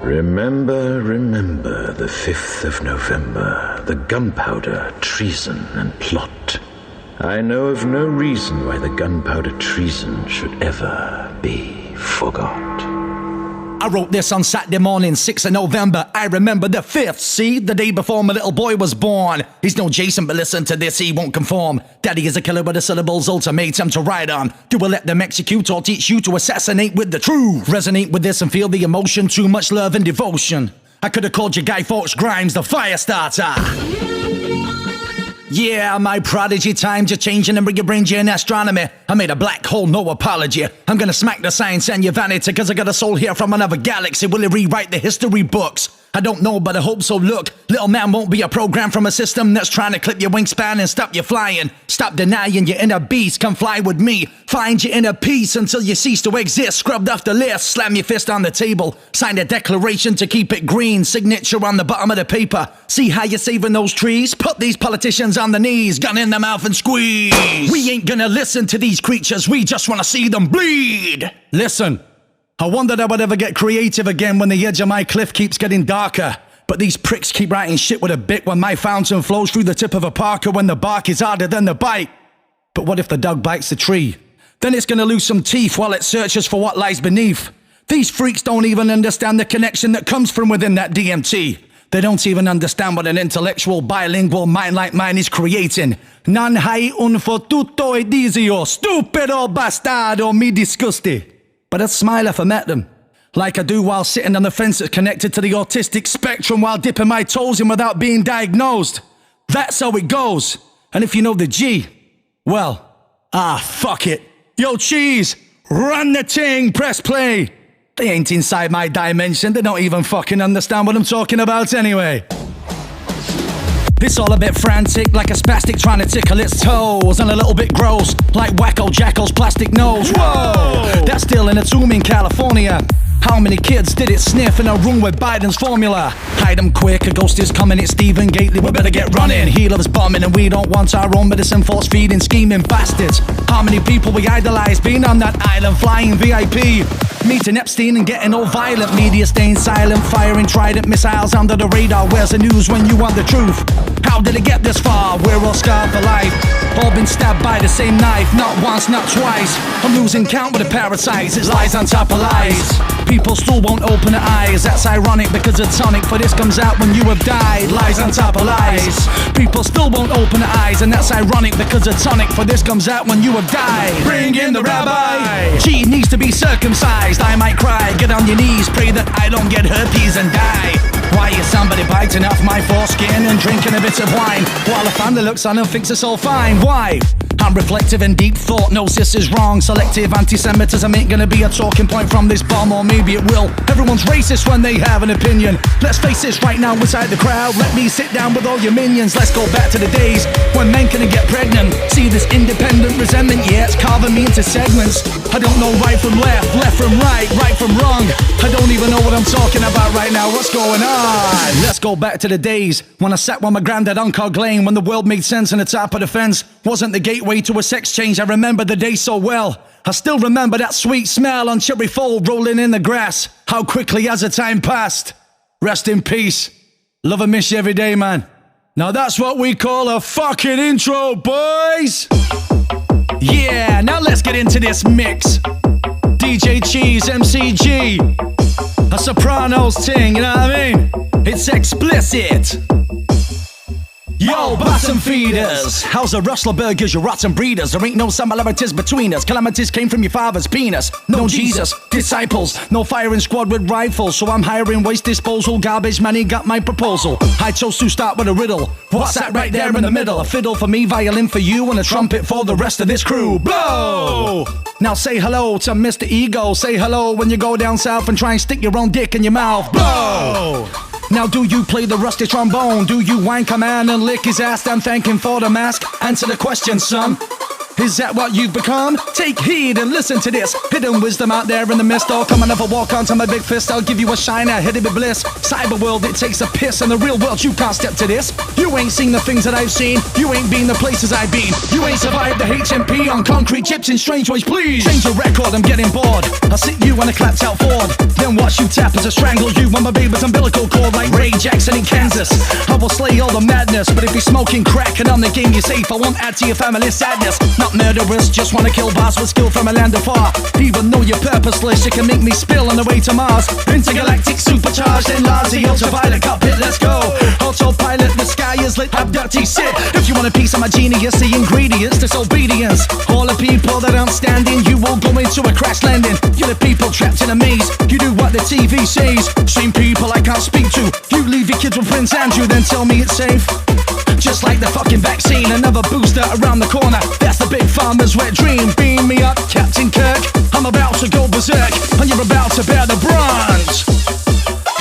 Remember, remember the 5th of November, the gunpowder, treason, and plot. I know of no reason why the gunpowder treason should ever be forgot. I wrote this on Saturday morning, 6th of November. I remember the 5th, see? The day before my little boy was born. He's no Jason, but listen to this, he won't conform. Daddy is a killer with a syllables, ultimatum to write on. Do I let them execute or teach you to assassinate with the truth? Resonate with this and feel the emotion, too much love and devotion. I could have called you Guy Fawkes Grimes, the fire starter. Yeah, my prodigy time to changing and bring your brain in astronomy. I made a black hole, no apology. I'm gonna smack the science and your vanity, cause I got a soul here from another galaxy. Will it rewrite the history books? I don't know, but I hope so. Look, little man won't be a program from a system that's trying to clip your wingspan and stop you flying. Stop denying your inner beast, come fly with me. Find your inner peace until you cease to exist. Scrubbed off the list, slam your fist on the table. Sign a declaration to keep it green. Signature on the bottom of the paper. See how you're saving those trees? Put these politicians on the knees, gun in the mouth and squeeze. We ain't gonna listen to these creatures, we just wanna see them bleed. Listen. I wondered I would ever get creative again when the edge of my cliff keeps getting darker. But these pricks keep writing shit with a bit when my fountain flows through the tip of a Parker when the bark is harder than the bite. But what if the dog bites the tree? Then it's gonna lose some teeth while it searches for what lies beneath. These freaks don't even understand the connection that comes from within that DMT. They don't even understand what an intellectual, bilingual mind like mine is creating. Non hai un fotuto edizio, stupido bastardo mi disgusti. But I'd smile if I met them, like I do while sitting on the fence that's connected to the autistic spectrum while dipping my toes in without being diagnosed. That's how it goes. And if you know the G, well, fuck it. Yo, Cheeze, run the ting, press play. They ain't inside my dimension, they don't even fucking understand what I'm talking about anyway. This all a bit frantic, like a spastic trying to tickle its toes. And a little bit gross, like Wacko Jacko's plastic nose. Whoa! That's still in a tomb in California. How many kids did it sniff in a room with Biden's formula? Hide them quick, a ghost is coming, it's Stephen Gately, we better get running. He loves bombing and we don't want our own medicine, force feeding, scheming bastards. How many people we idolize, being on that island, flying VIP. Meeting Epstein and getting all violent, media staying silent, firing trident missiles under the radar. Where's the news when you want the truth? How did it get this far? We're all scarred for life, all been stabbed by the same knife. Not once, not twice, I'm losing count with the parasites. It's lies on top of lies. People still won't open their eyes. That's ironic because a tonic for this comes out when you have died. Lies on top of lies. People still won't open their eyes, and that's ironic because a tonic for this comes out when you have died. Bring in the rabbi. She needs to be circumcised. I might cry, get on your knees, pray that I don't get herpes and die. Why is somebody biting off my foreskin and drinking a bit of wine while a family looks on and thinks it's all fine? Why? I'm reflective and deep thought knows this is wrong. Selective anti-Semitism ain't gonna be a talking point from this bomb, or maybe it will. Everyone's racist when they have an opinion. Let's face this right now inside the crowd. Let me sit down with all your minions. Let's go back to the days when men couldn't get pregnant. See this independent resentment, yeah, it's carving me into segments. I don't know right from left, left from right, right from wrong. I don't even know what I'm talking about right now. What's going on? Let's go back to the days when I sat with my granddad on Cog Lane, when the world made sense and the top of the fence wasn't the gateway to a sex change. I remember the day so well. I still remember that sweet smell on cherry fold rolling in the grass. How quickly has the time passed. Rest in peace. Love and miss you every day, man. Now that's what we call a fucking intro, boys. Yeah, now let's get into this mix. DJ Cheeze, MCG, a Sopranos ting, you know what I mean? It's explicit. Yo, bottom feeders, how's the rustler burgers, you rotten breeders? There ain't no similarities between us. Calamities came from your father's penis. No Jesus, disciples, no firing squad with rifles. So I'm hiring waste disposal, garbage man, he got my proposal. I chose to start with a riddle. What's that right there in the middle? A fiddle for me, violin for you, and a trumpet for the rest of this crew. Blow! Now say hello to Mr. Ego. Say hello when you go down south and try and stick your own dick in your mouth. Blow! Now do you play the rusty trombone? Do you wank a man and lick his ass? I'm thanking for the mask. Answer the question, son. Is that what you've become? Take heed and listen to this. Hidden wisdom out there in the mist. Oh, come on, never walk onto my big fist. I'll give you a shiner, hit it with bliss. Cyber world, it takes a piss. In the real world, you can't step to this. You ain't seen the things that I've seen. You ain't been the places I've been. You ain't survived the HMP on concrete chips in strange ways, please. Change your record, I'm getting bored. I'll sit you on a clapped out Ford. Then watch you tap as I strangle you on my baby's umbilical cord like Ray Jackson in Kansas. I will slay all the madness, but if you're smoking crack and on the game you're safe, I won't add to your family's sadness. Not murderous, just wanna kill boss with skill from a land afar. Even though you're purposeless, you can make me spill on the way to Mars. Intergalactic supercharged in Lazi, ultraviolet cockpit, let's go. Autopilot, the sky is lit, abductee sit. If you want a piece of my genius, the ingredients, disobedience. All the people that aren't standing, you will go into a crash landing. You're the people trapped in a maze, you do what the TV says. Same people I can't speak to. You leave your kids with Prince Andrew, then tell me it's safe. Just like the fucking vaccine, another booster around the corner. That's the big farmer's wet dream. Beam me up, Captain Kirk. I'm about to go berserk, and you're about to bear the brunt.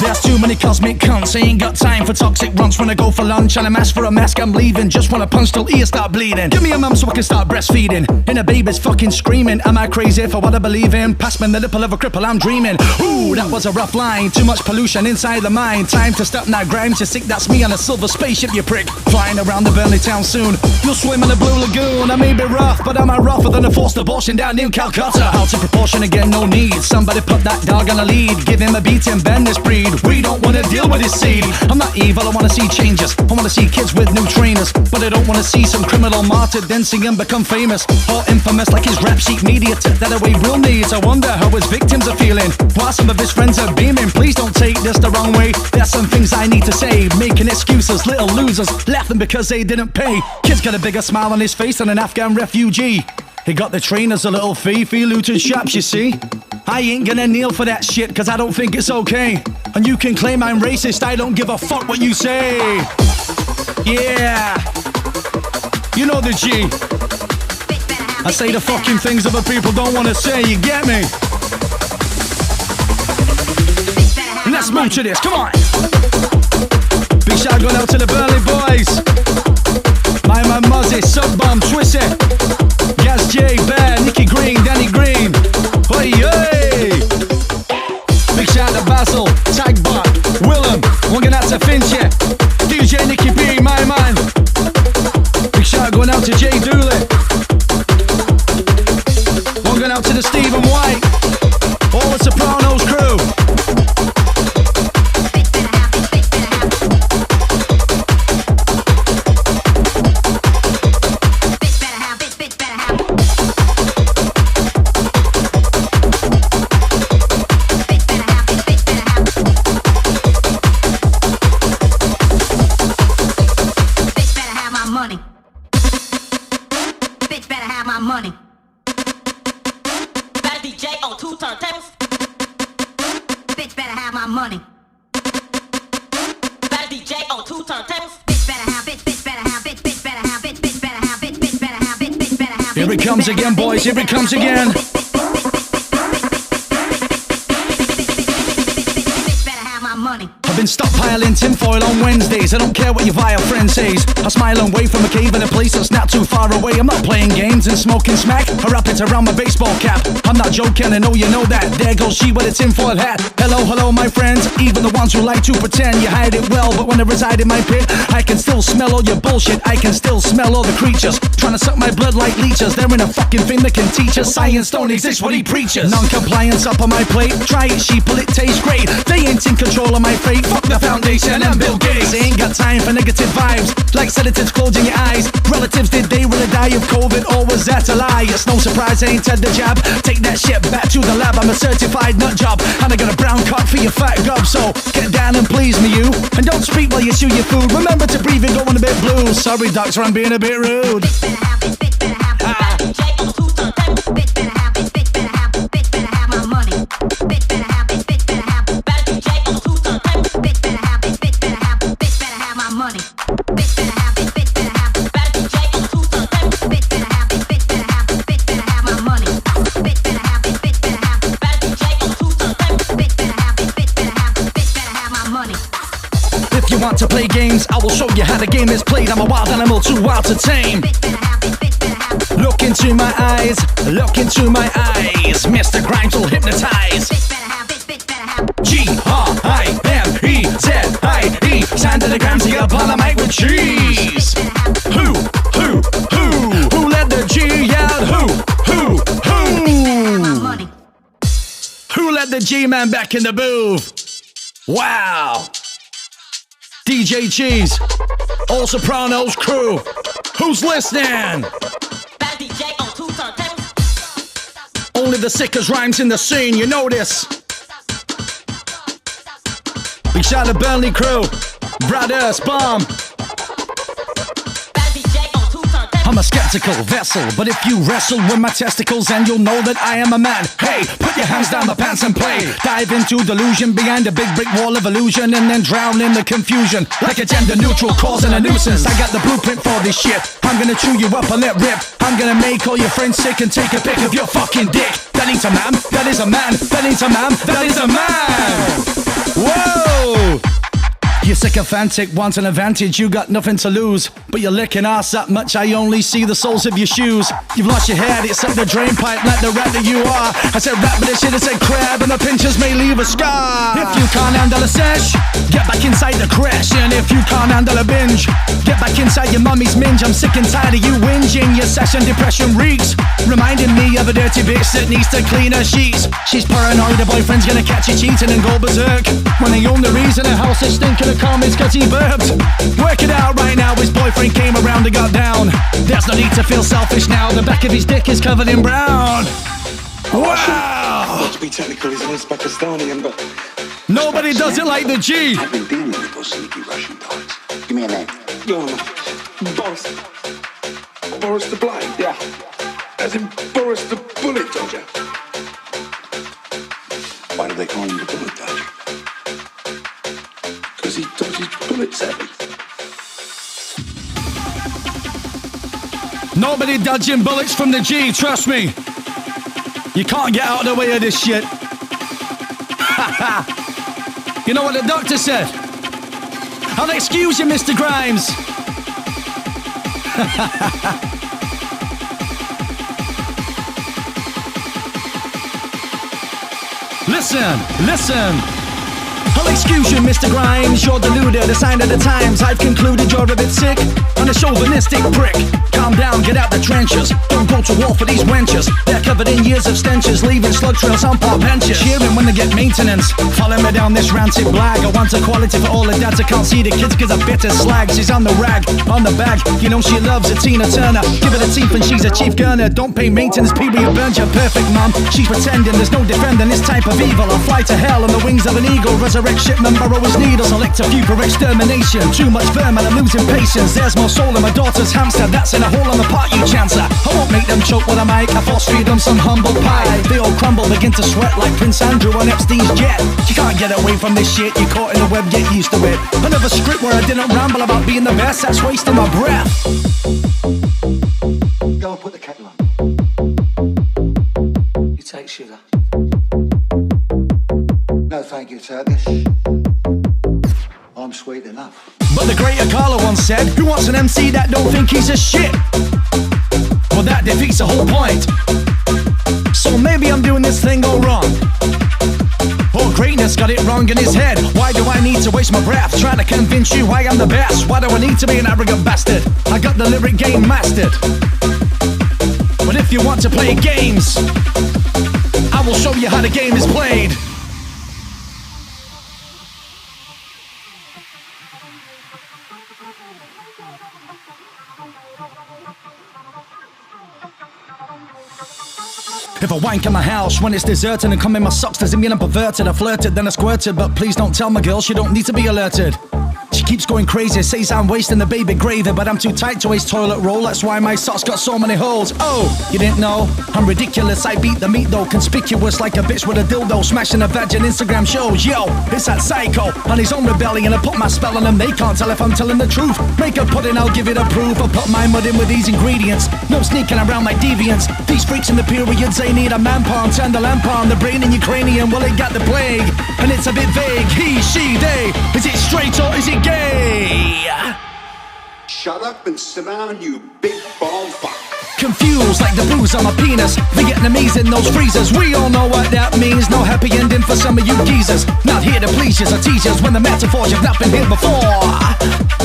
There's too many cosmic cunts, I ain't got time for toxic runts. When I go for lunch and I'm asked for a mask, I'm leaving. Just wanna punch till ears start bleeding. Give me a mum so I can start breastfeeding. And a baby's fucking screaming. Am I crazy for what I believe in? Pass me the nipple of a cripple, I'm dreaming. Ooh, that was a rough line. Too much pollution inside the mind. Time to stop now, Grimes. You're sick, that's me on a silver spaceship, you prick. Flying around the Burnley town soon. You'll swim in the Blue Lagoon. I may be rough, but am I rougher than a forced abortion down in Calcutta? Out of proportion again, no need. Somebody put that dog on a lead. Give him a beating, bend this breed. We don't wanna deal with his seed. I'm not evil, I wanna see changes. I wanna see kids with new trainers. But I don't wanna see some criminal martyred, then see him become famous. Or infamous like his rap sheet media tip that away real needs. I wonder how his victims are feeling. While some of his friends are beaming. Please don't take this the wrong way. There's some things I need to say. Making excuses, little losers, laughing because they didn't pay. Kid's got a bigger smile on his face than an Afghan refugee. He got the trainers a little fee, looted shops, you see. I ain't gonna kneel for that shit, cause I don't think it's okay. And you can claim I'm racist, I don't give a fuck what you say. Yeah, you know the G. I say the fucking things other people don't wanna say, you get me? Let's move to this, come on. Big shout going out to the Burnley boys. My man Muzzy, Subbum, Twissy, Gaz J, Bear, Nicky Green, Danny Green. Oi, hey! Big shout to Basil, Tagbot, Willem, one going out to Fincher, DJ Nicky B, my man. Big shout going out to Jay Dooley. One going out to the Stephen White, all the Sopranos crew. Here it comes again, boys, here it comes again. I've been stockpiling tinfoil on Wednesdays. I don't care what your vile friend says. I smile and wave from a cave in a place that's not too far away. I'm not playing games and smoking smack. I wrap it around my baseball cap. I'm not joking, I know you know that. There goes she with a tinfoil hat. Hello, hello, my friends. Even the ones who like to pretend you hide it well, but when I reside in my pit, I can still smell all your bullshit. I can still smell all the creatures trying to suck my blood like leeches. There ain't a fucking thing that can teach us. Science don't exist, what he preaches. Non-compliance up on my plate. Try it, sheeple, it tastes great. They ain't in control of my fate. Fuck the foundation and Bill Gates. They ain't got time for negative vibes, like sedatives closing your eyes. Relatives, did they really die of COVID or was that a lie? It's no surprise I ain't had the jab. Take that shit back to the lab. I'm a certified nut job, and I got a brown cock for your fat gob. So get down and please me, you. And don't speak while you chew your food. Remember to breathe and go on a bit blue. Sorry, doctor, I'm being a bit rude. Want to play games? I will show you how the game is played. I'm a wild animal too wild to tame. Look into my eyes, look into my eyes. Mr. Grimes will hypnotize. G-R-I-M-E-Z-I-E. Sound of the Gramsci up on the mic with Cheeze. Who let the G out? Who let the G-man back in the booth? Wow. DJ Cheeze, all Sopranos crew. Who's listening? Only the sickest rhymes in the scene, you know this. Big shout out to Burnley crew, Brothers Bomb. I'm a skeptical vessel, but if you wrestle with my testicles, then you'll know that I am a man. Hey, put your hands down the pants and play. Dive into delusion behind a big brick wall of illusion, and then drown in the confusion like a gender neutral causing a nuisance. I got the blueprint for this shit. I'm gonna chew you up and let rip. I'm gonna make all your friends sick and take a pic of your fucking dick. That ain't a man, that is a man, that ain't a man, that is a man. Whoa! You're sycophantic, want an advantage, you got nothing to lose. But you're licking ass that much, I only see the soles of your shoes. You've lost your head, it's up the drain pipe like the rat that you are. I said rat, but this shit is said crab, and the pinches may leave a scar. If you can't handle a sesh, get back inside the crash. And if you can't handle a binge, get back inside your mummy's minge. I'm sick and tired of you whinging, your session depression reeks, reminding me of a dirty bitch that needs to clean her sheets. She's paranoid her boyfriend's gonna catch you cheating and go berserk, when the only reason her house is stinking of comments cause he burped. Work it out right now, his boyfriend came around and got down. There's no need to feel selfish now, the back of his dick is covered in brown. Wow! Not to be technical, he's an Uzbekistani, but nobody does it like the G. I've been dealing with those sneaky Russian dogs. Give me a name. Boris. Boris the Blind, yeah. As in Boris the Bullet Dodger. Why do they call him the Bullet Dodger? Because he dodges bullets at me. Nobody dodging bullets from the G, trust me. You can't get out of the way of this shit. You know what the doctor said? I'll excuse you, Mr. Grimes. Listen. I'll excuse you, Mr. Grimes, you're deluded, a sign of the times. I've concluded you're a bit sick, and a chauvinistic prick. Calm down, get out the trenches, don't go to war for these wenches. They're covered in years of stenches, leaving slug trails on park benches. Cheering when they get maintenance, follow me down this rancid blag. I want equality for all the dads, I can't see the kids cause I bit her slag. She's on the rag, on the bag, you know she loves a Tina Turner. Give her the teeth and she's a chief gunner. Don't pay maintenance, period, burns your perfect mom. She's pretending, there's no defending this type of evil. I'll fly to hell on the wings of an eagle, resurrect shipment, burrow his needles, select a few for extermination. Too much vermin, I'm losing patience. There's more soul in my daughter's hamster, that's in a hole on the pot, you chancer. I won't make them choke with a mic, I force feed them some humble pie. They all crumble, begin to sweat like Prince Andrew on Epstein's jet. You can't get away from this shit, you're caught in the web, get used to it. Another script where I didn't ramble about being the best, that's wasting my breath. Go and put the kettle on. You take sugar. No, thank you, Turkish. I'm sweet enough. But the greater Carla once said, who wants an MC that don't think he's a shit? Well, that defeats the whole point. So maybe I'm doing this thing all wrong. Or greatness got it wrong in his head. Why do I need to waste my breath trying to convince you why I'm the best? Why do I need to be an arrogant bastard? I got the lyric game mastered. But if you want to play games, I will show you how the game is played. If I wank in my house when it's deserted and come in my socks, doesn't mean I'm perverted. I flirted, then I squirted, but please don't tell my girl she don't need to be alerted. She keeps going crazy, says I'm wasting the baby gravy, but I'm too tight to waste toilet roll, that's why my socks got so many holes. Oh, you didn't know? I'm ridiculous, I beat the meat though, conspicuous like a bitch with a dildo, smashing a vag in Instagram shows. Yo, it's that psycho, on his own rebellion, I put my spell on them, they can't tell if I'm telling the truth. Make a pudding, I'll give it a proof, I put my mud in with these ingredients, no sneaking around like deviants. These freaks in the periods, they need a man palm, turn the lamp on, the brain in your cranium, well it got the plague, and it's a bit vague, he, she, they, is it straight or is it gay? Shut up and sit down, you big bald fuck. confused like the bruise on my penis. Vietnamese in those freezers, we all know what that means. No happy ending for some of you geezers. Not here to please yous or tease yous when the metaphors you've not been here before.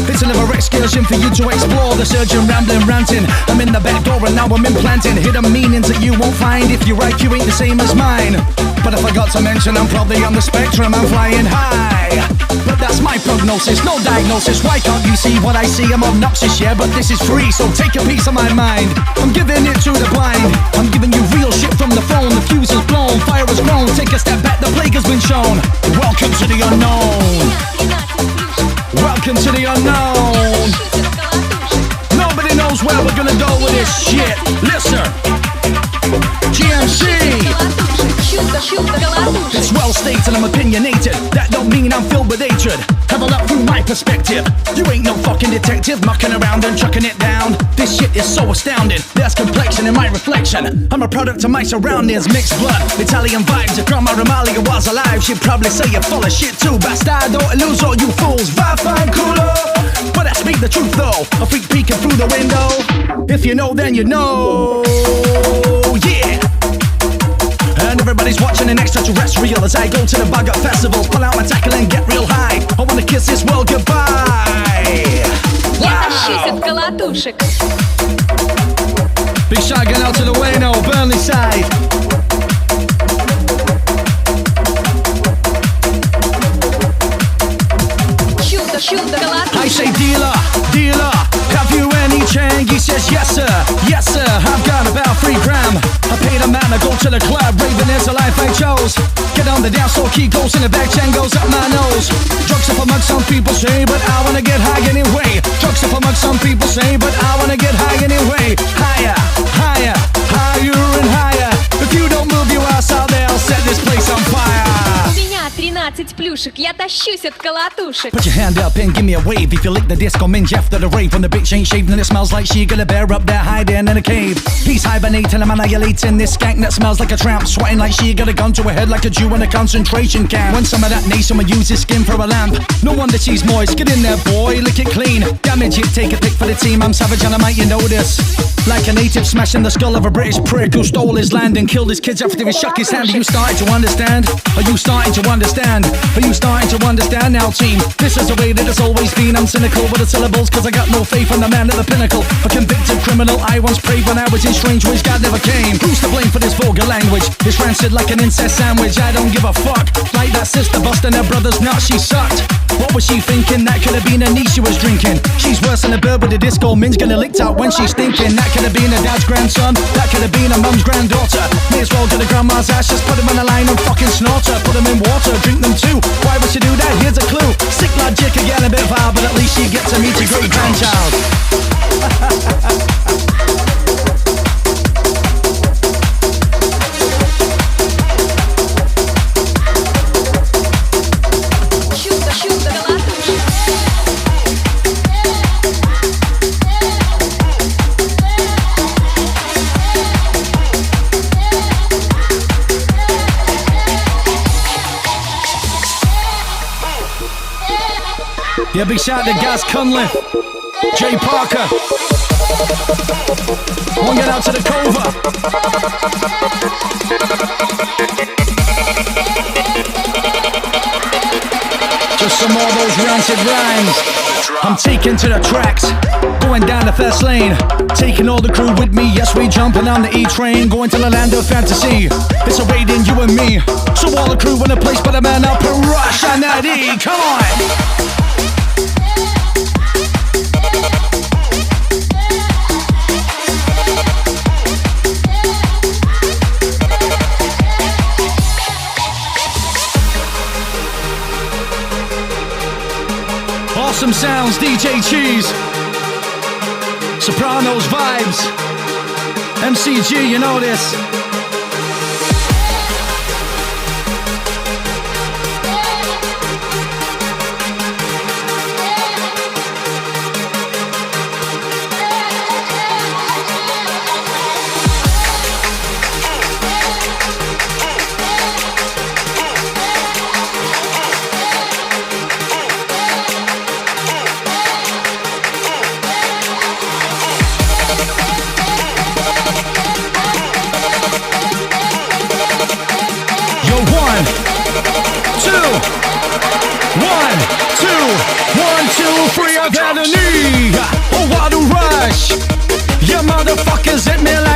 It's another excursion for you to explore. The surgeon rambling, ranting. I'm in the back door and now I'm implanting hidden meanings that you won't find if your IQ ain't the same as mine. But I forgot to mention I'm probably on the spectrum, I'm flying high. But that's my prognosis, no diagnosis. Why can't you see what I see? I'm obnoxious, yeah, but this is free, so take a piece of my mind. I'm giving it to the blind. I'm giving you real shit from the phone. The fuse is blown, fire has grown. Take a step back, the plague has been shown. Welcome to the unknown. Welcome to the unknown. Nobody knows where we're gonna go with this shit. Listen, GMC. It's well stated, I'm opinionated. That don't mean I'm filled with hatred. Have a look through my perspective. You ain't no fucking detective mucking around and chucking it down. This shit is so astounding. There's complexion in my reflection. I'm a product of my surroundings, mixed blood, Italian vibes. If Grandma Amalia was alive, she'd probably say you're full of shit too. Bastardo, lose all you fools. Vaffanculo. But I speak the truth though. A freak peeking through the window. If you know, then you know. Yeah. And everybody's watching an extraterrestrial as I go to the bugger festivals, pull out my tackle and get real high. I wanna kiss this world goodbye. Wow. Big shout going out to the Wayno, Burnley side. I say dealer, dealer, have you any change? He says yes sir, I've got about 3 gram. I paid a man to go to the club, raving is the life I chose. Get on the dance floor, key goes in the back, chain goes up my nose. Drugs up among some people say, but I wanna get high anyway. Drugs up among some people say, but I wanna get high anyway. Higher, higher, higher and higher. If you don't move your ass out there, I'll set this place on fire. 13 плюшек, я тащусь от колотушек. Put your hand up and give me a wave if you lick the disco minge after the rave. When the bitch ain't shaved and it smells like she gonna bear up there hiding in a cave. Peace hibernating, I'm annihilating this skank that smells like a tramp. Sweating like she got a gun to her head like a Jew in a concentration camp. When some of that nation will use his skin for a lamp. No wonder she's moist, get in there boy, lick it clean. Damage it, take a pick for the team, I'm savage and I might you know this. Like a native smashing the skull of a British prick who stole his land and killed his kids after he shook his hand. Are you starting to understand? Are you starting to understand? Are you starting to understand now, team? This is the way that it's always been. I'm cynical with the syllables cause I got no faith in the man at the pinnacle. A convicted criminal I once prayed when I was in strange ways God never came. Who's to blame for this vulgar language? It's rancid like an incest sandwich. I don't give a fuck. Like that sister busting her brother's nut, she sucked. What was she thinking? That could have been a niece she was drinking. She's worse than a bird with a disco minge gonna licked out when she's thinking. That could have been a dad's grandson. That could have been a mum's granddaughter. May as well get a grandma's ass. Just put him on a line and fucking snort her. Put him in water, drink them too. Why would she do that? Here's a clue. Sick logic again, a bit vile, but at least you get to meet your great grandchild. Yeah, big shout to Gaz Cunliffe, Jay Parker. One get out to the Cover. Just some more of those rancid rhymes. I'm taking to the tracks, going down the fast lane, taking all the crew with me. Yes, we jumping on the E-train, going to the land of fantasy. It's awaiting you and me. So all the crew in a place, but a man up and rush on that E. Come on. Awesome sounds, DJ Cheeze. Sopranos vibes. MCG, you know this.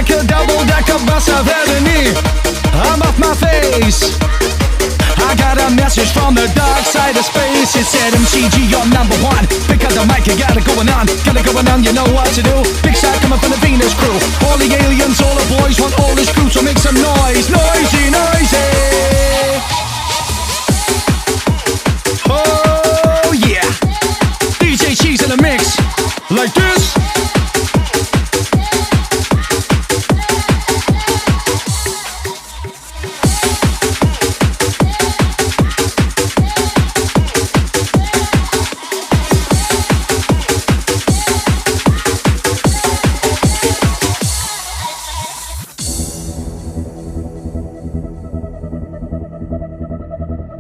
like a double-decker bus of ebony. I'm off my face. I got a message from the dark side of space. It said, MCG, you're number one. Because the mic, you got it going on. Got it going on, you know what to do. Big shot coming from the Venus crew. All the aliens, all the boys want all this crew to make some noise. Noisy, noisy. Oh, yeah. DJ Cheeze in the mix. Like this.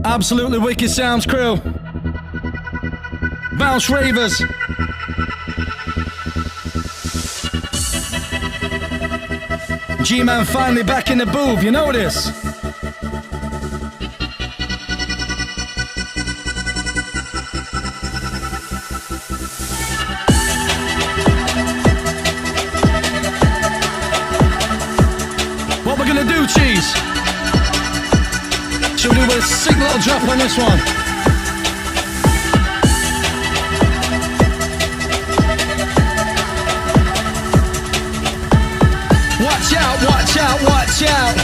Absolutely wicked sounds, crew. Bounce ravers. G-Man finally back in the booth, you know this. What we're gonna do, Cheeze? Should we do a sick little drop on this one? Watch out, watch out, watch out.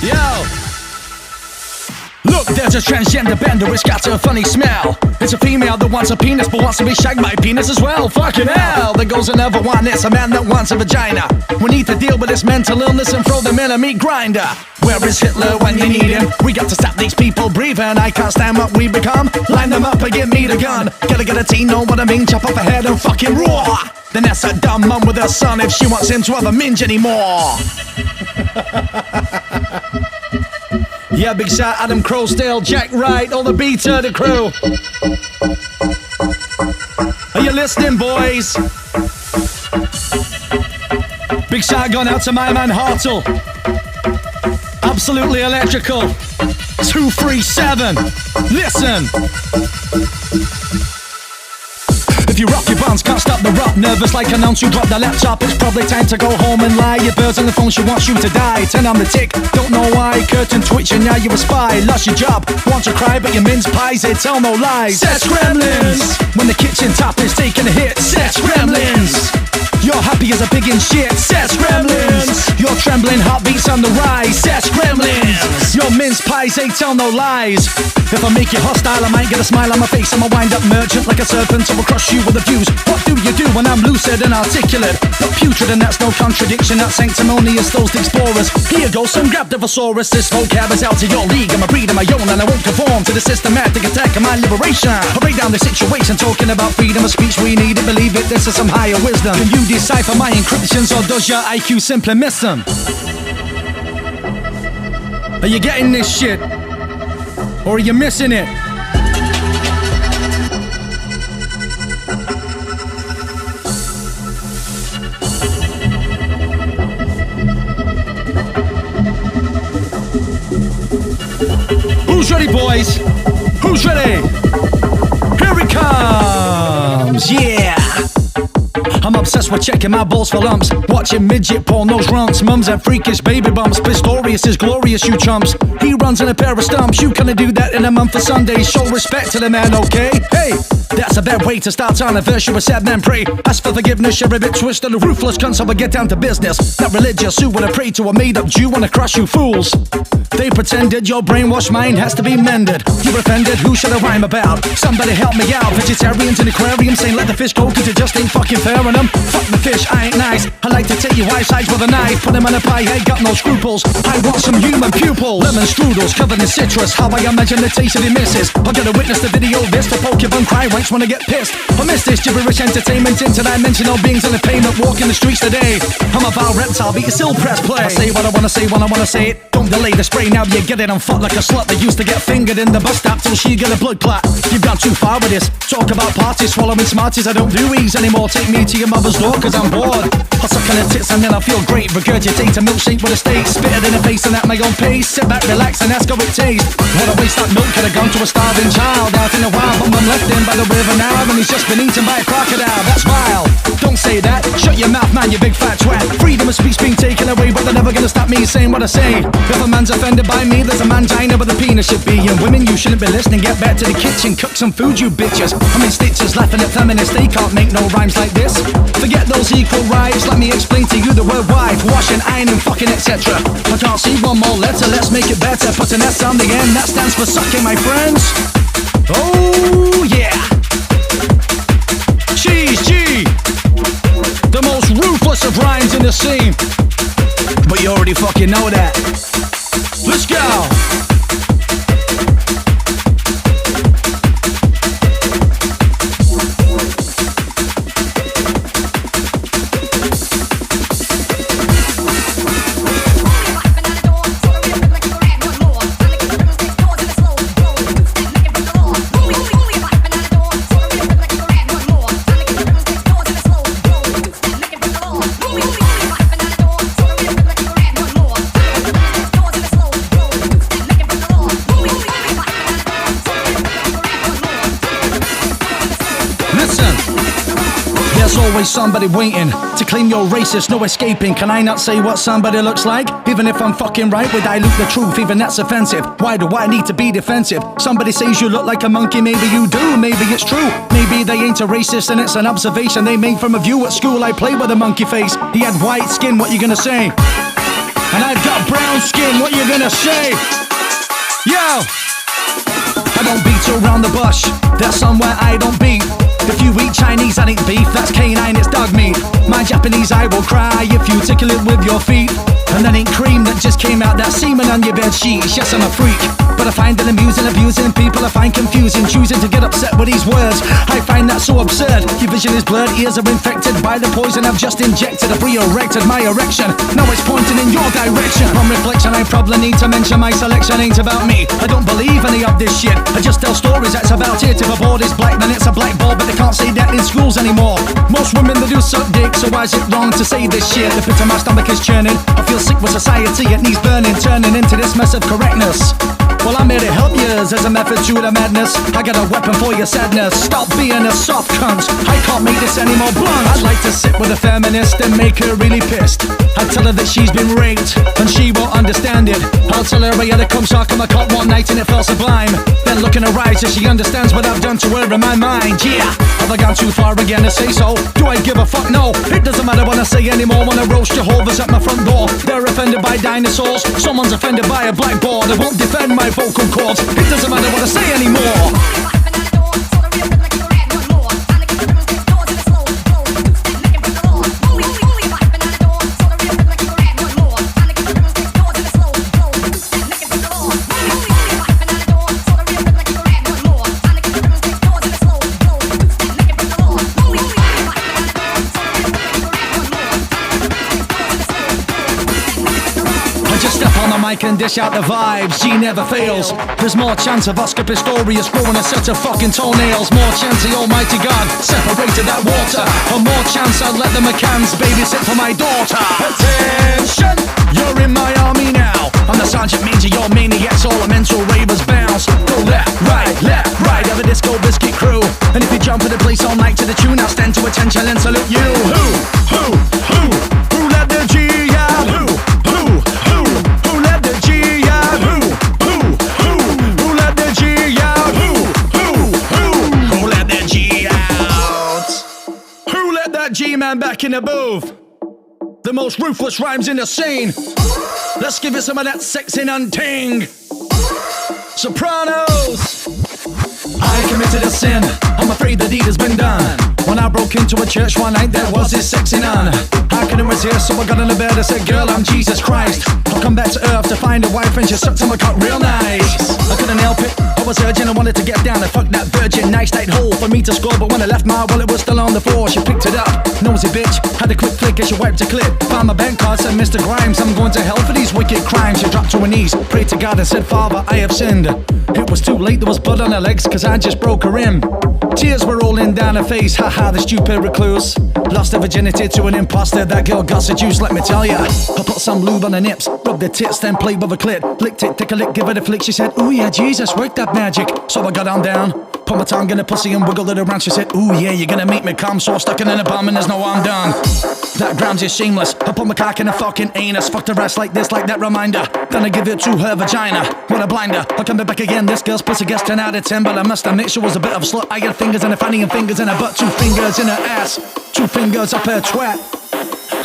Yo. Look, there's a transgender bender, it's got a funny smell. It's a female that wants a penis but wants to be shagged by a penis as well. Fucking hell, there goes another one. It's a man that wants a vagina. We need to deal with this mental illness and throw them in a meat grinder. Where is Hitler when you need him? We got to stop these people breathing. I can't stand what we become. Line them up and give me the gun. Gotta get a team, know what I mean? Chop off a head and fucking roar. Then that's a dumb mum with her son if she wants him to have a minge anymore. Yeah, big shot, Adam Crowsdale, Jack Wright, all the beta, the crew. Are you listening, boys? Big shot gone out to my man Hartle. Absolutely electrical. 237. Listen. If you rock your buns, can't stop the rock. Nervous like an ounce, you drop the laptop. It's probably time to go home and lie. Your bird's on the phone, she wants you to die. Turn on the tick, don't know why. Curtain twitching, now you're a spy. Lost your job, want to cry, but your mince pies, they tell no lies. Sex gremlins. When the kitchen top is taking a hit. Sex gremlins. You're happy as a pig in shit. Sex gremlins. Your trembling heartbeats on the rise. Sex gremlins. Your mince pies, they tell no lies. If I make you hostile, I might get a smile on my face. I'm a wind-up merchant like a serpent, so I'll crush you with a fuse. What do you do when I'm lucid and articulate? Not putrid, and that's no contradiction. Not sanctimonious, those the explorers. Here goes some grabdivosaurus. This vocab is out of your league. I'm a breed of my own, and I won't conform to the systematic attack of my liberation. I break down the situation, talking about freedom of speech. We need it, believe it, this is some higher wisdom. Can you decipher my encryptions, or does your IQ simply miss them? Are you getting this shit? Or are you missing it? Who's ready, boys? Who's ready? Here it comes, yeah! I'm obsessed with checking my balls for lumps. Watching midget pornos runts. Mums have freakish baby bumps. Pistorius is glorious, you chumps. He runs in a pair of stumps. You couldn't do that in a month for Sundays. Show respect to the man, okay? Hey, that's a bad way to start our anniversary with sad men pray. Ask for forgiveness, you're a bit twisted. A ruthless cunt, so I get down to business. Not religious, who would have prayed to a made-up Jew wanna crush you fools? They pretended your brainwashed mind has to be mended. You're offended, who should I rhyme about? Somebody help me out. Vegetarians in the aquarium saying let the fish go cause it just ain't fucking fair on them. Fuck the fish, I ain't nice. I like to take your wife's sides with a knife. Put them on a pie, I ain't got no scruples. I want some human pupils. Lemon strudels covered in citrus. How I imagine the taste of the misses. I gotta witness the video this. The Pokemon cry ranks when I get pissed. I miss this gibberish entertainment. Interdimensional beings on the pavement walking the streets today. I'm a vile reptile, but you still press play. I say what I wanna say when I wanna say it. Don't delay the spray, now you get it. I'm fucked like a slut that used to get fingered in the bus stop till she get a blood clot. You've gone too far with this. Talk about parties, swallowing smarties. I don't do ease anymore. Take me to your mother's door cause I'm bored. I suck on her tits and then I feel great. Regurgitate a milkshake with a steak. Spit it in the face and at my own pace. Sit back, relax and ask how it tastes. What a waste that milk could have gone to a starving child out in the wild. But mum left him by the river now and he's just been eaten by a crocodile. That's vile. Don't say say that. Shut your mouth, man, you big fat twat. Freedom of speech being taken away, but they're never gonna stop me saying what I say. If a man's offended by me, there's a mangina where the penis should be. And women, you shouldn't be listening. Get back to the kitchen, cook some food, you bitches. I'm in stitches, laughing at feminists. They can't make no rhymes like this. Forget those equal rights. Let me explain to you the word wife, washing, ironing, fucking, etc. I can't see one more letter. Let's make it better. Put an S on the end. That stands for sucking, my friends. Oh yeah. Cheeze, G, the most ruthless of rhymes in the scene. But you already fucking know that. Let's go. There's always somebody waiting to claim you're racist, no escaping. Can I not say what somebody looks like? Even if I'm fucking right, we dilute the truth, even that's offensive. Why do I need to be defensive? Somebody says you look like a monkey, maybe you do, maybe it's true. Maybe they ain't a racist and it's an observation they made from a view at school. I played with a monkey face, he had white skin, what you gonna say? And I've got brown skin, what you gonna say? Yo! I don't beat around the bush, there's somewhere I don't beat. If you eat Chinese, that ain't beef, that's canine, it's dog meat. My Japanese, I will cry if you tickle it with your feet. And that ain't cream that just came out, that semen on your bed sheets. Yes, I'm a freak, but I find it amusing, abusing people I find confusing, choosing to get upset with these words. I find that so absurd. Your vision is blurred, ears are infected by the poison I've just injected. I've re-erected my erection, now it's pointing in your direction. From reflection, I probably need to mention my selection ain't about me. I don't believe any of this shit, I just tell stories, that's about it. If a board is black, then it's a black board, but they can't say that in schools anymore. Most women, they do suck dick, so why is it wrong to say this shit? The pit of my stomach is churning, I feel sick with society, it needs burning, turning into this mess of correctness. Well, I'm here to help yous as a method to the madness. I got a weapon for your sadness. Stop being a soft cunt, I can't make this any more blunt. I'd like to sit with a feminist and make her really pissed. I'd tell her that she's been raped and she won't understand it. I'll tell her I had to come suck on my cock one night and it felt sublime. Then look in her eyes as she understands what I've done to her in my mind. Yeah, have I gone too far again to say so? Do I give a fuck? No, it doesn't matter what I say anymore. When I roast Jehovah's at my front door, they're offended by dinosaurs. Someone's offended by a blackboard. I won't defend my vocal cords. It doesn't matter what I say anymore. I can dish out the vibes, G never fails. There's more chance of Oscar Pistorius growing a set of fucking toenails. More chance the almighty God separated that water. Or more chance I'd let the McCanns babysit for my daughter. Attention, you're in my army now. I'm the sergeant major, your maniacs, all the mental ravers bounce. Go left, right, have a disco biscuit crew. And if you jump in the place all night to the tune, I'll stand to attention and salute you. Who let the G out? Who let the G out? Who let the G out? Who let the G out? Who let that G-man back in the booth? The most ruthless rhymes in the scene. Let's give it some of that sexy nun-ting. Sopranos. I committed a sin, I'm afraid the deed has been done. When I broke into a church one night, there was this sexy nun. I couldn't resist, so I got in the bed and said, girl, I'm Jesus Christ. I'll come back to earth to find a wife and she sucked on my cock real nice. I couldn't help it, I was urgent, I wanted to get down and fuck that virgin nice tight hole for me to score. But when I left my wallet was still on the floor, she picked it up. Nosy bitch, had a quick flick as she wiped her clip. Found my bank card, said Mr. Grimes, I'm going to hell for these wicked crimes. She dropped to her knees, prayed to God and said, Father, I have sinned. It was too late, there was blood on her legs, cause I just broke her in. Tears were rolling down her face, haha, the stupid recluse. Lost her virginity to an imposter, that girl got seduced, let me tell ya. I put some lube on her nips, rubbed her tits, then played with her clit. Licked it, take a lick, give it a flick, she said, ooh yeah, Jesus, work that magic. So I got on down, Put my tongue in her pussy and wiggle it around. She said, ooh yeah, you're gonna make me come so stuck in a bum and there's no I'm done. That grams is shameless. I put my cock in her fucking anus. Fuck the rest like this, like that reminder. Then I give it to her vagina. What a blinder. I come back again. This girl's pussy gets 10 out of 10, but I must admit she was a bit of a slut. I had fingers in her fanny and fingers in her butt. 2 fingers in her ass. 2 fingers up her twat.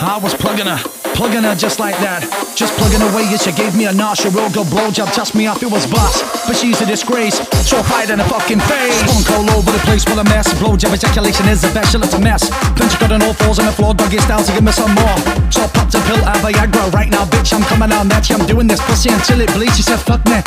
I was plugging her just like that. Just plugging away as she gave me a nausea real good blowjob. Tossed me off, it was bust. But she's a disgrace, so hide in her fucking face. Spunk all over the place with a mess. Blowjob ejaculation is the best, she looks a mess. Then she got an all fours on the floor, doggy style to give me some more. So I popped a pill out Viagra right now, bitch. I'm coming out next, I'm doing this pussy until it bleeds. She said, fuck me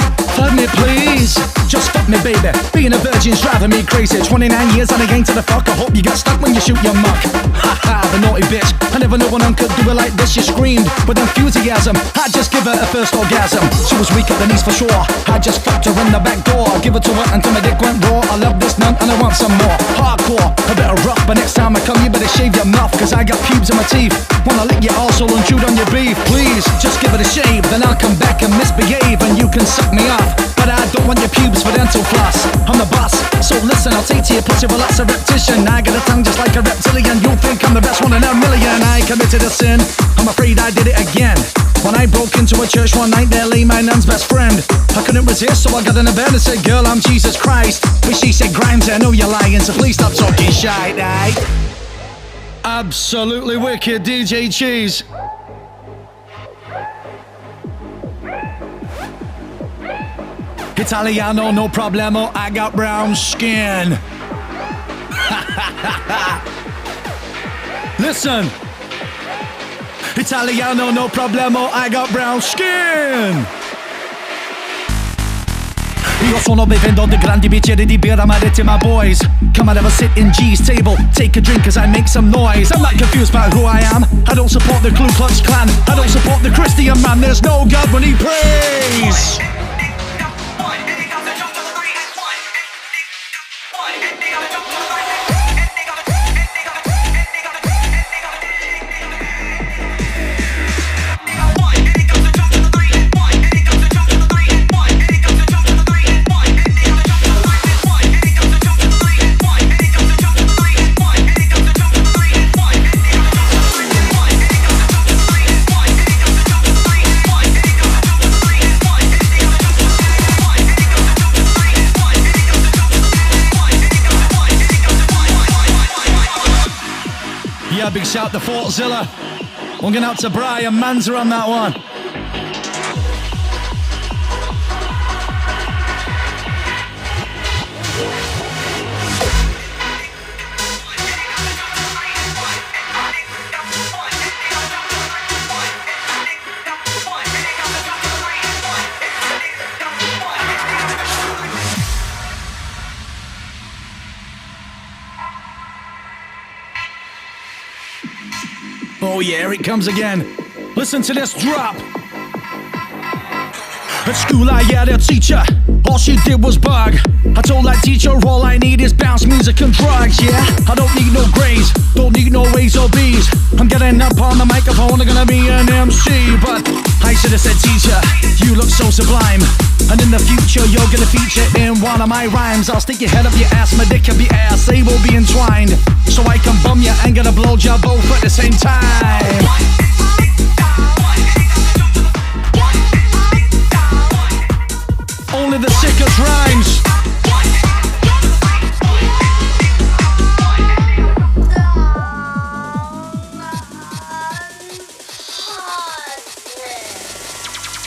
please. Just fuck me, baby. Being a virgin's driving me crazy. 29 years and I ain't to the fuck. I hope you got stuck when you shoot your muck. Ha ha, the naughty bitch. I never knew one could do it like this. She screamed with enthusiasm. I just give her a first orgasm. She was weak at the knees for sure. I just fucked her in the back door. Give it to her until my dick went raw. I love this nun and I want some more. Hardcore, a bit of rough, but next time I come you better shave your mouth, cause I got pubes in my teeth. Wanna lick your arsehole and chew on your beef. Please, just give it a shave, then I'll come back and misbehave and you can suck me off. But I don't want your pubes for dental floss. I'm the boss, so listen, I'll take to your pussy, well that's a repetition. I got a tongue just like a reptilian. You'll think I'm the best one in a million. I committed a sin, I'm afraid I did it again. When I broke into a church one night, there lay my nun's best friend. I couldn't resist, so I got in the bed and said, girl, I'm Jesus Christ. But she said, Grimes, I know you're lying, so please stop talking shite, eh? Absolutely wicked, DJ Cheeze. Italiano, no problemo, I got brown skin. Listen. Italiano, no problemo, I got brown skin. Io sono bevendo dei grandi bicchieri di birra marittima, boys. Come on, have a sit in G's table. Take a drink as I make some noise. I'm not confused about who I am. I don't support the Ku Klux Klan. I don't support the Christian man. There's no God when he prays. Yeah, big shout to Fortzilla. We're going out to Brian Manza on that one. Oh yeah, here it comes again. Listen to this drop. At school I had a teacher, all she did was bug. I told that teacher all I need is bounce music and drugs, yeah. I don't need no grades, don't need no A's or B's. I'm getting up on the microphone, I'm gonna be an MC. But I should have said, teacher, you look so sublime, and in the future you're gonna feature in one of my rhymes. I'll stick your head up your ass, my dick up your ass, they will be entwined, so I can bum you and get a blowjob both at the same time. Only the sickest rhymes.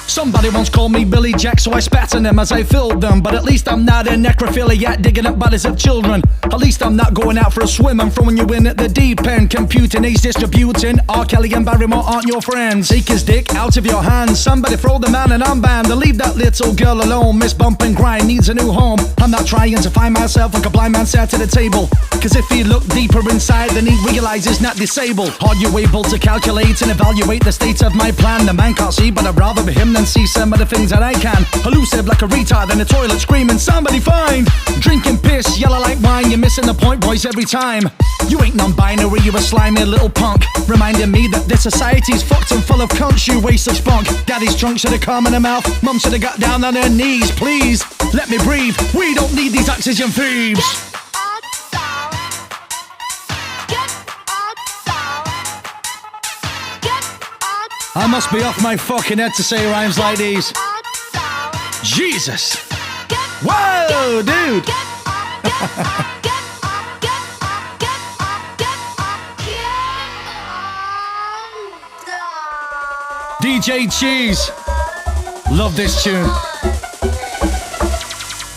Somebody once called me Billy Jack, so I spat on them as I filled them. But at least I'm not a necrophiliac digging up bodies of children. At least I'm not going out for a swim and throwing you in at the deep end. Computing, age distributing. R. Kelly and Barrymore aren't your friends. Take his dick out of your hands. Somebody throw the man an armband and leave that little girl alone. Miss Bump and Grind needs a new home. I'm not trying to find myself like a blind man sat at the table. Cause if he looked deeper inside, then he'd realize he's not disabled. Are you able to calculate and evaluate the state of my plan? The man can't see, but I'd rather be him than see some of the things that I can. Elusive like a retard in the toilet screaming, somebody find. Drinking piss this, yellow like wine. You're missing the point, boys, every time. You ain't non-binary, you're a slimy little punk, reminding me that this society's fucked and full of cunts, you waste of spunk. Daddy's drunk, should've come in her mouth. Mum should've got down on her knees. Please, let me breathe. We don't need these oxygen thieves. I must be off my fucking head to say rhymes like these. Jesus. Whoa, dude. DJ Cheeze. Love this tune.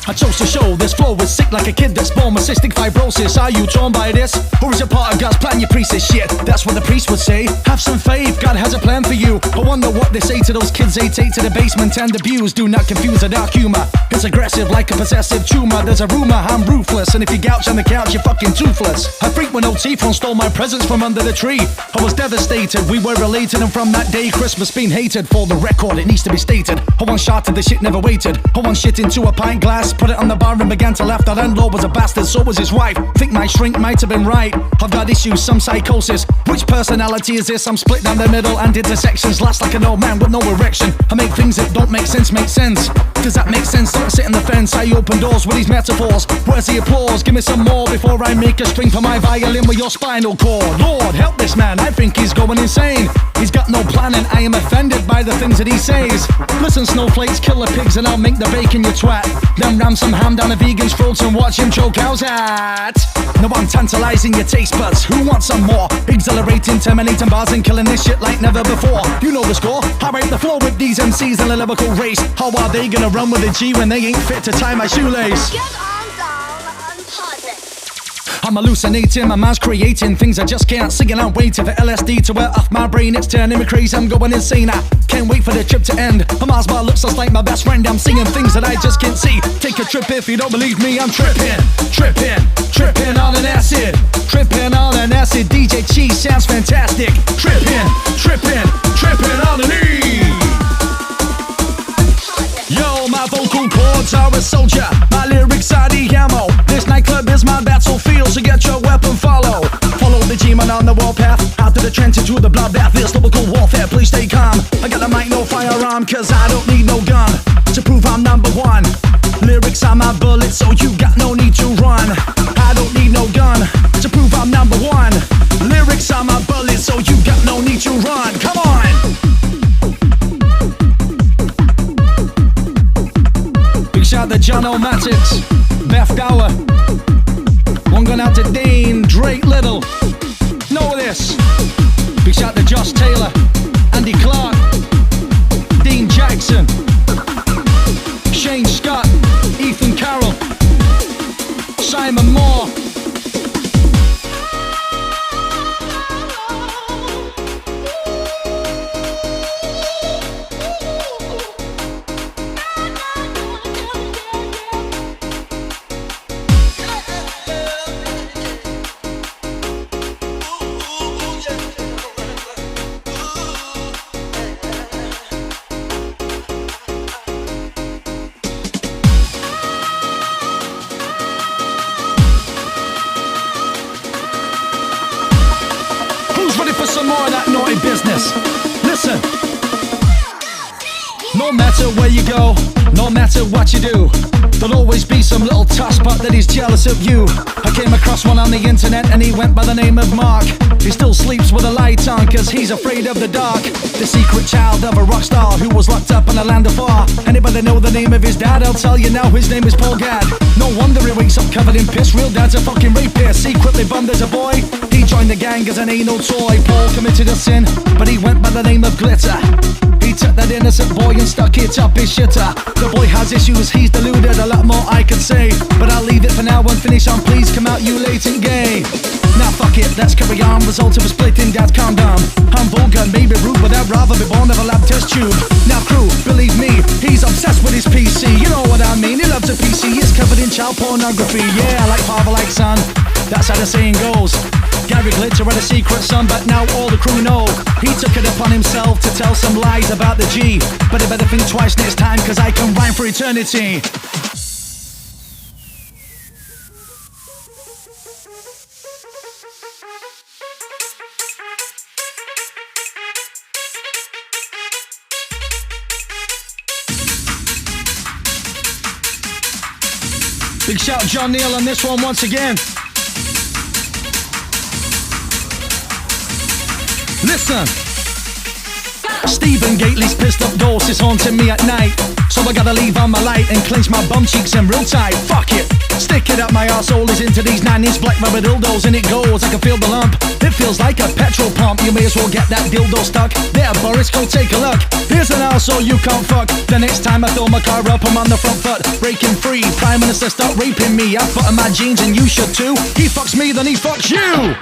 I chose to show this flow is sick like a kid that's born with cystic fibrosis. Are you torn by this? Or is it part of God's plan? You priest is shit. That's what the priest would say. Have some faith, God has a plan for you. I wonder what they say to those kids they take to the basement and abuse. Do not confuse a dark humor. It's aggressive like a possessive tumor. There's a rumor I'm ruthless, and if you gouge on the couch, you're fucking toothless. A freak with no teeth won't stole my presents from under the tree. I was devastated, we were related, and from that day, Christmas been hated. For the record, it needs to be stated. I once shot the shit, never waited. I once shit into a pint glass, put it on the bar and began to laugh. The landlord was a bastard, so was his wife. Think my shrink might have been right. I've got issues, some psychosis. Which personality is this? I'm split down the middle and intersections. Last like an old man with no erection. I make things that don't make sense make sense. Does that make sense? Don't sit on the fence. I open doors with these metaphors. Where's the applause? Give me some more before I make a string for my violin with your spinal cord. Lord, help this man, I think he's going insane. He's got no plan and I am offended by the things that he says. Listen, snowflakes, kill the pigs and I'll make the bacon, you twat. Then ram some ham down a vegan's throats and watch him choke cows at. No, I'm tantalizing your taste buds. Who wants some more? Exhilarating, terminating bars and killing this shit like never before. You know the score. I rate the floor with these MCs in a lyrical race. How are they gonna run with a G when they ain't fit to tie my shoelace? Get on down and party. I'm hallucinating, my mind's creating things I just can't sing, and I'm waiting for LSD to wear off my brain. It's turning me crazy, I'm going insane. I can't wait for the trip to end. A Mars bar looks just like my best friend. I'm singing things that I just can't see. Take a trip if you don't believe me. I'm tripping, tripping, tripping on an acid. Tripping on an acid. DJ Cheeze sounds fantastic. Tripping, tripping, tripping on an E. Yo, my vocal cords are a soldier. My lyrics are the ammo. This nightclub is my battlefield, so get your weapon, follow. Follow the G-man on the warpath. Out to the trenches through the bloodbath. This lyrical warfare, please stay calm. I got the mic, no firearm, cause I don't need no gun to prove I'm number one. Lyrics are my bullets, so you got no need to run. I don't need no gun to prove I'm number one. Lyrics are my bullets, so you got no need to run. Come on! Shout to John O'Matics, Beth Gower. One going out to Dean, Drake Little. Know this. Big shout to Josh Taylor, Andy Clark, Dean Jackson, Shane Scott, Ethan Carroll, Simon Moore. Some more of that naughty business. Listen. No matter where you go, no matter what you do, there'll always be some little tosspot that is jealous of you. I came across one on the internet and he went by the name of Mark. He still sleeps with a light on cause he's afraid of the dark. The secret child of a rock star who was locked up in a land of far. Anybody know the name of his dad? I'll tell you now, his name is Paul Gadd. No wonder he wakes up covered in piss. Real dad's a fucking rapist, secretly bummed as a boy. He joined the gang as an anal toy. Paul committed a sin, but he went by the name of Glitter. He took that innocent boy and stuck it up his shitter. The boy has issues, he's deluded, a lot more I could say, but I'll leave it for now and finish on please come out you latent gay. Now fuck it, let's carry on. Result of a splitting, dad calm down. I'm vulgar, maybe rude, but I'd rather be born of a lab test tube. Now crew, believe me, he's obsessed with his PC. You know what I mean, he loves a PC. He's covered in child pornography. Yeah, like father, like son, that's how the saying goes. Gary Glitter had a secret son, but now all the crew know. He took it upon himself to tell some lies about the G. But I better think twice next time, cause I can rhyme for eternity. Big shout John Neal on this one once again. Listen. Stephen Gately's pissed up ghost is haunting me at night. So I gotta leave on my light and clench my bum cheeks in real tight. Fuck it. Stick it up my arsehole is into these 9-inch black rubber dildos and it goes. I can feel the lump. It feels like a petrol pump. You may as well get that dildo stuck. There, Boris, go take a look. Here's an arsehole you can't fuck. The next time I fill my car up, I'm on the front foot, breaking free. Prime Minister, stop raping me. I put in my jeans and you should too. He fucks me, then he fucks you.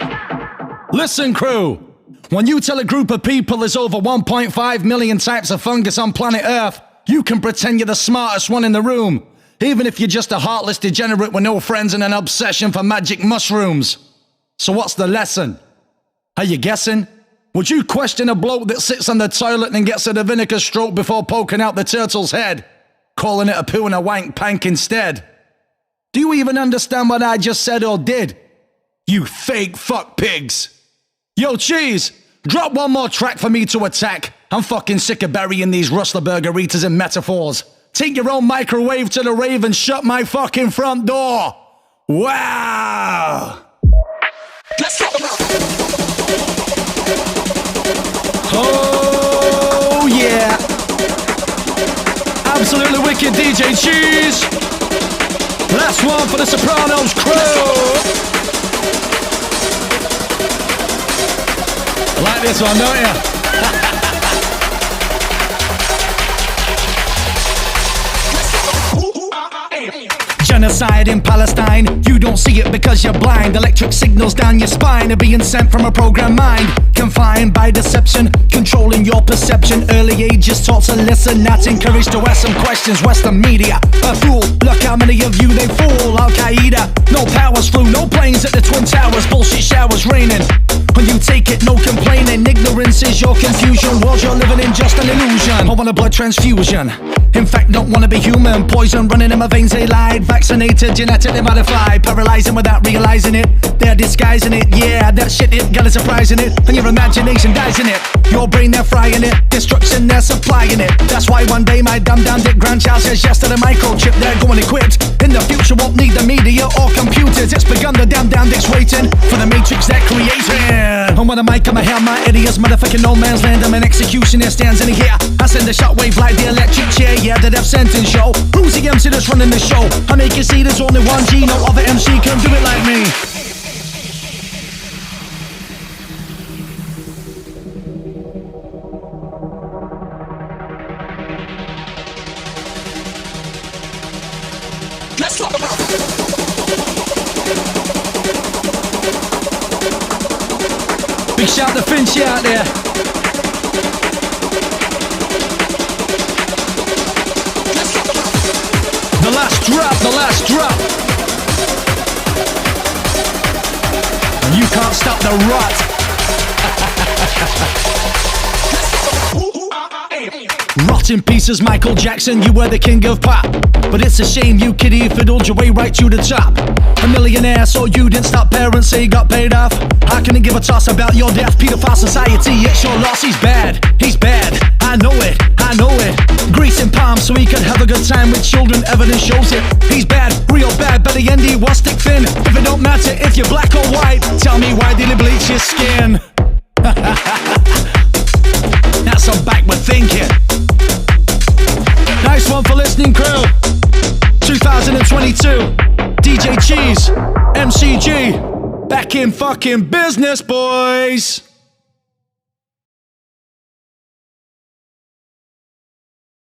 Listen, crew. When you tell a group of people there's over 1.5 million types of fungus on planet Earth, you can pretend you're the smartest one in the room, even if you're just a heartless degenerate with no friends and an obsession for magic mushrooms. So what's the lesson? Are you guessing? Would you question a bloke that sits on the toilet and gets a vinegar stroke before poking out the turtle's head, calling it a poo and a wank pank instead? Do you even understand what I just said or did? You fake fuck pigs. Yo, Cheeze, drop one more track for me to attack. I'm fucking sick of burying these rustler burgeritas in metaphors. Take your own microwave to the rave and shut my fucking front door. Wow. Oh, yeah. Absolutely wicked DJ Cheeze. Last one for the Sopranos crew. Like this one, don't you? Genocide in Palestine, you don't see it because you're blind. Electric signals down your spine are being sent from a programmed mind. Confined by deception, controlling your perception. Early ages taught to listen, not encouraged to ask some questions. Western media, a fool, look how many of you they fool. Al-Qaeda, no powers flew, no planes at the Twin Towers. Bullshit showers raining. When you take it, no complaining. Ignorance is your confusion. World you're living in, just an illusion. I want a blood transfusion. In fact, don't wanna be human. Poison running in my veins, they lied. Vaccinated, genetically modified. Paralyzing without realizing it. They're disguising it, yeah, that shit it got a surprise in it. And your imagination dies in it. Your brain, they're frying it. Destruction, they're supplying it. That's why one day my dumb dick grandchild says yes to the microchip. They're going equipped. In the future won't need the media or computers. It's begun, the damn dick's waiting for the matrix they're creating. And when I mic, I'ma hail my idiots. Motherfucking no man's land, I'm an executioner, stands in here. I send a shockwave like the electric chair. Yeah, the death sentence show. Who's the MC that's running the show? I make you see there's only one G. No other MC can do it like me. Let's talk about it. Big shout to Finchy out there. The last drop, the last drop. And you can't stop the rot. Rot in pieces, Michael Jackson, you were the king of pop. But it's a shame you kiddie fiddled your way right to the top. A millionaire, so you didn't stop, parents say you got paid off. How can he give a toss about your death? Pedophile society, it's your loss. He's bad, I know it, I know it. Grease and palm so he could have a good time with children, evidence shows it. He's bad, real bad, but the end he was stick thin. If it don't matter if you're black or white, tell me why did he bleach his skin? That's some backward thinking. Nice one for listening, crew. 2022, DJ Cheeze, MCG, back in fucking business, boys.